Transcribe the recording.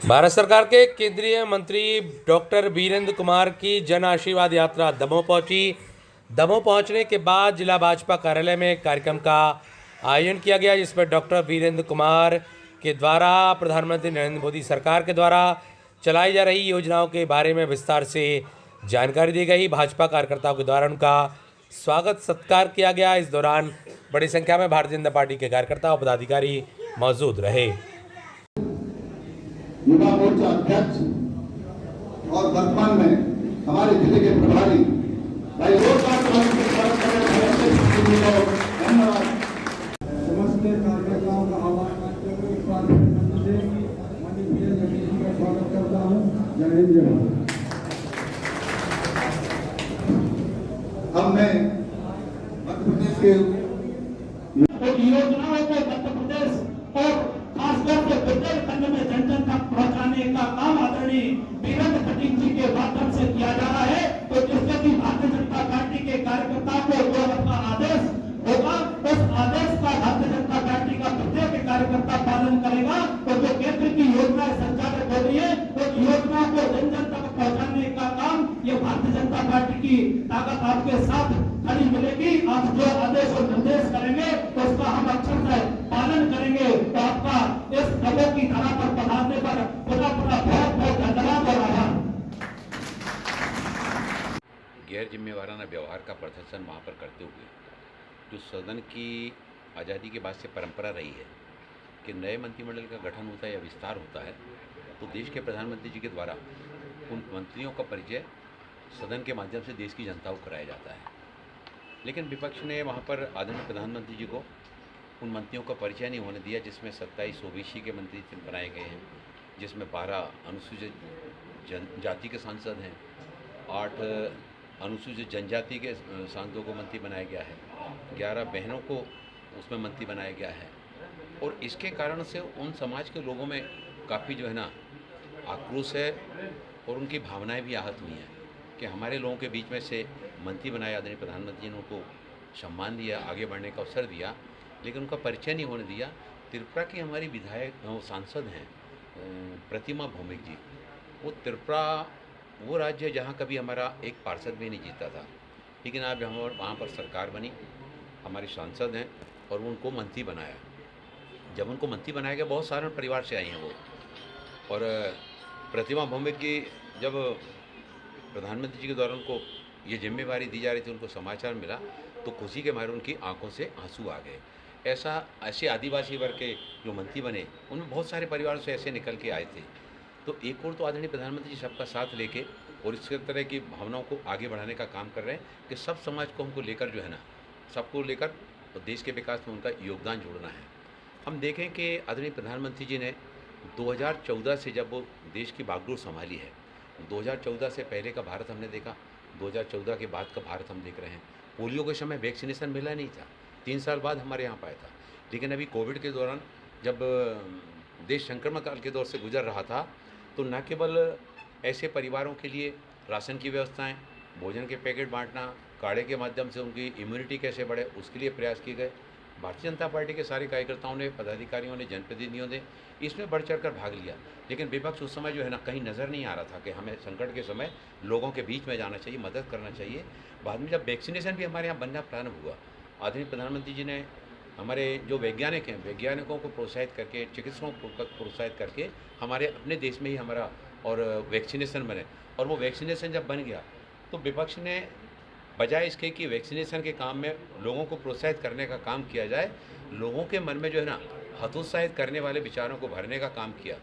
भारत सरकार के केंद्रीय मंत्री डॉक्टर वीरेंद्र कुमार की जन आशीर्वाद यात्रा दमोह पहुंची। दमोह पहुंचने के बाद जिला भाजपा कार्यालय में एक कार्यक्रम का आयोजन किया गया, जिसमें डॉक्टर वीरेंद्र कुमार के द्वारा प्रधानमंत्री नरेंद्र मोदी सरकार के द्वारा चलाई जा रही योजनाओं के बारे में विस्तार से जानकारी दी गई। भाजपा कार्यकर्ताओं के द्वारा उनका स्वागत सत्कार किया गया। इस दौरान बड़ी संख्या में भारतीय जनता पार्टी के कार्यकर्ता और पदाधिकारी मौजूद रहे। युवा मोर्चा अध्यक्ष और वर्तमान में हमारे जिले के प्रभारी भाई धन्यवाद। समस्त कार्यकर्ताओं का आह्वान करते हुए इस बार माननीय जगदीश जी का स्वागत करता हूँ। जय हिंद जय भारत। अब मैं मध्य प्रदेश के योजनाओं को मध्य प्रदेश और खासतौर से बुंदेलखंड में जन जन तक पहुंचाने का काम आदरणीय वीरेंद्र खटीक जी के माध्यम से किया जा रहा है। तो जिससे कि भारतीय जनता पार्टी के कार्यकर्ताओं को जो अपना आदेश होगा, उस आदेश का भारतीय जनता पार्टी का प्रत्येक कार्यकर्ता पालन करेगा। तो जो केंद्र की योजनाएं संचालित हो रही है, उस योजनाओं को जन जन तक पहुंचाने का काम ये भारतीय जनता पार्टी की ताकत आपके साथ खड़ी मिलेगी। आप जो आदेश और निर्देश करेंगे तो उसका हम अक्षर से पालन करेंगे। तो आपका इस दमोह की धरा पर पधारने पर पुनः पुनः बहुत बहुत धन्यवाद और आभार। गैर जिम्मेवाराना व्यवहार का प्रदर्शन वहाँ पर करते हुए जो सदन की आज़ादी के बाद से परंपरा रही है कि नए मंत्रिमंडल का गठन होता है या विस्तार होता है तो देश के प्रधानमंत्री जी के द्वारा उन मंत्रियों का परिचय सदन के माध्यम से देश की जनता को कराया जाता है। लेकिन विपक्ष ने वहाँ पर आदरणीय प्रधानमंत्री जी को उन मंत्रियों का परिचय नहीं होने दिया, जिसमें 27 ओबीसी के मंत्री बनाए गए हैं, जिसमें 12 अनुसूचित जाति के सांसद हैं, 8 अनुसूचित जनजाति के सांसदों को मंत्री बनाया गया है, 11 बहनों को उसमें मंत्री बनाया गया है। और इसके कारण से उन समाज के लोगों में काफ़ी जो है ना आक्रोश है और उनकी भावनाएं भी आहत हुई हैं कि हमारे लोगों के बीच में से मंत्री बनाए आदरणीय प्रधानमंत्री जी ने उनको सम्मान दिया, आगे बढ़ने का अवसर दिया, लेकिन उनका परिचय नहीं होने दिया। त्रिपुरा की हमारी विधायक सांसद हैं प्रतिमा भौमिक जी। वो त्रिपुरा वो राज्य है जहाँ कभी हमारा एक पार्षद भी नहीं जीता था, लेकिन आज वहाँ पर सरकार बनी, हमारे सांसद हैं और उनको मंत्री बनाया। जब उनको मंत्री बनाया गया, बहुत साधारण परिवार से आई हैं वो। और प्रतिमा भौमिक जी जब प्रधानमंत्री जी के द्वारा उनको ये जिम्मेवारी दी जा रही थी, उनको समाचार मिला तो खुशी के मारे उनकी आंखों से आंसू आ गए। ऐसे आदिवासी वर्ग के जो मंत्री बने उनमें बहुत सारे परिवारों से ऐसे निकल के आए थे। तो एक और तो आदरणीय प्रधानमंत्री जी सबका साथ लेके और इस तरह की भावनाओं को आगे बढ़ाने का काम कर रहे हैं कि सब समाज को हमको लेकर जो है ना, सबको लेकर और देश के विकास में उनका योगदान जोड़ना है। हम देखें कि आदरणीय प्रधानमंत्री जी ने 2014 से जब वो देश की बागडोर संभाली है, 2014 से पहले का भारत हमने देखा, 2014 के बाद का भारत हम देख रहे हैं। पोलियो के समय वैक्सीनेशन मिला नहीं था, 3 साल बाद हमारे यहाँ पाया था। लेकिन अभी कोविड के दौरान जब देश संक्रमण काल के दौर से गुजर रहा था, तो न केवल ऐसे परिवारों के लिए राशन की व्यवस्थाएं, भोजन के पैकेट बांटना, काढ़े के माध्यम से उनकी इम्यूनिटी कैसे बढ़े, उसके लिए प्रयास किए गए। भारतीय जनता पार्टी के सारे कार्यकर्ताओं ने, पदाधिकारियों ने, जनप्रतिनिधियों ने इसमें बढ़ चढ़ कर भाग लिया। लेकिन विपक्ष उस समय जो है ना कहीं नज़र नहीं आ रहा था कि हमें संकट के समय लोगों के बीच में जाना चाहिए, मदद करना चाहिए। बाद में जब वैक्सीनेशन भी हमारे यहाँ बनना प्रारंभ हुआ, आदरणीय प्रधानमंत्री जी ने हमारे जो वैज्ञानिक हैं, वैज्ञानिकों को प्रोत्साहित करके, चिकित्सकों को प्रोत्साहित करके हमारे अपने देश में ही हमारा और वैक्सीनेशन बने। और वो वैक्सीनेशन जब बन गया तो विपक्ष ने बजाय इसके कि वैक्सीनेशन के काम में लोगों को प्रोत्साहित करने का काम किया जाए, लोगों के मन में जो है ना हतोत्साहित करने वाले विचारों को भरने का काम किया।